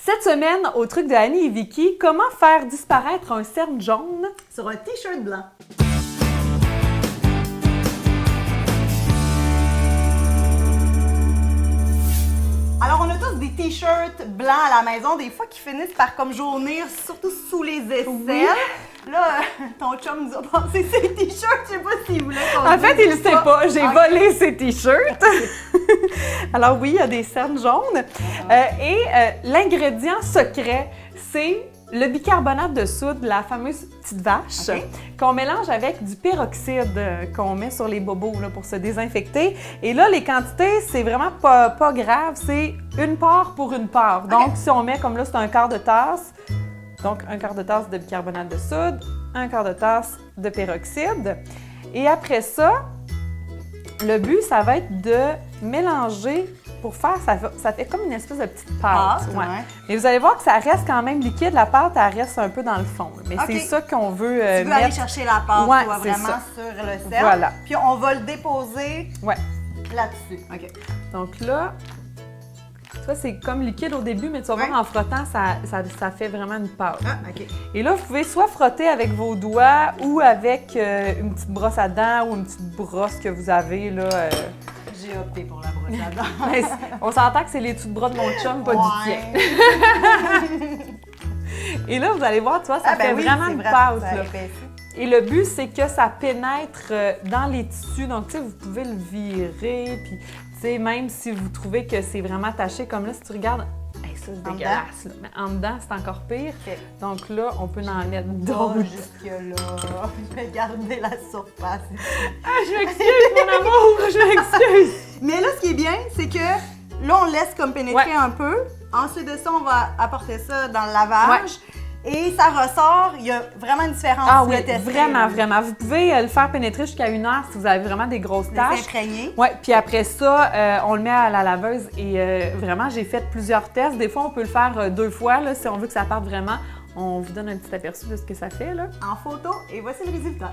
Cette semaine, au truc de Annie et Vicky, comment faire disparaître un cerne jaune sur un t-shirt blanc. Alors, on a tous des t-shirts blancs à la maison, des fois qui finissent par comme jaunir, surtout sous les aisselles. Oui. Là, ton chum nous a passé ses t-shirts, je sais pas s'il voulait qu'on En fait, dise il ne sait pas. J'ai Ok. volé ses t-shirts. Alors oui, il y a des cernes jaunes. L'ingrédient secret, c'est le bicarbonate de soude, la fameuse petite vache, Ok. qu'on mélange avec du peroxyde qu'on met sur les bobos là, pour se désinfecter. Et là, les quantités, c'est vraiment pas grave. C'est une part pour une part. Donc, Ok. si on met comme là, c'est un quart de tasse. Donc, un quart de tasse de bicarbonate de soude, un quart de tasse de peroxyde. Et après ça, le but, ça va être de mélanger pour faire, ça fait comme une espèce de petite pâte. Ouais. Mais vous allez voir que ça reste quand même liquide, la pâte, elle reste un peu dans le fond. Mais Ok. c'est ça qu'on veut Tu veux mettre. aller chercher la pâte, Ouais, toi, c'est vraiment ça. sur le cercle. Voilà. Puis on va le déposer Ouais. là-dessus. OK. Donc là, ça c'est comme liquide au début, mais tu vas Ouais. voir en frottant, ça fait vraiment une pâte. Ah, OK. Et là, vous pouvez soit frotter avec vos doigts ou avec une petite brosse à dents ou une petite brosse que vous avez là. J'ai opté pour la brosse à dents. Mais on s'entend que c'est les dessous de bras de mon chum, pas du tien. Et là, vous allez voir, tu vois, ça fait vraiment une pâte. Là. Et le but, c'est que ça pénètre dans les tissus. Donc, tu sais, vous pouvez le virer. Puis, tu sais, même si vous trouvez que c'est vraiment taché, comme là, si tu regardes, hey, ça, c'est En dégueulasse. Là. Mais en dedans, c'est encore pire. OK. Donc là, on peut en mettre Donc, d'autres. jusque-là, je vais garder la surface. Ah, je m'excuse, mon amour, je m'excuse. Mais là, ce qui est bien, c'est que là, on laisse comme pénétrer Ouais. un peu. Ensuite de ça, on va apporter ça dans le lavage. Et ça ressort. Il y a vraiment une différence. Ah si oui, le tester, vraiment, là. vraiment. Vous pouvez le faire pénétrer jusqu'à 1 heure si vous avez vraiment des grosses De taches. s'imprégner. Oui, puis après ça, on le met à la laveuse et vraiment, j'ai fait plusieurs tests. Des fois, on peut le faire 2 fois là, si on veut que ça parte vraiment. On vous donne un petit aperçu de ce que ça fait. Là. En photo. Et voici le résultat.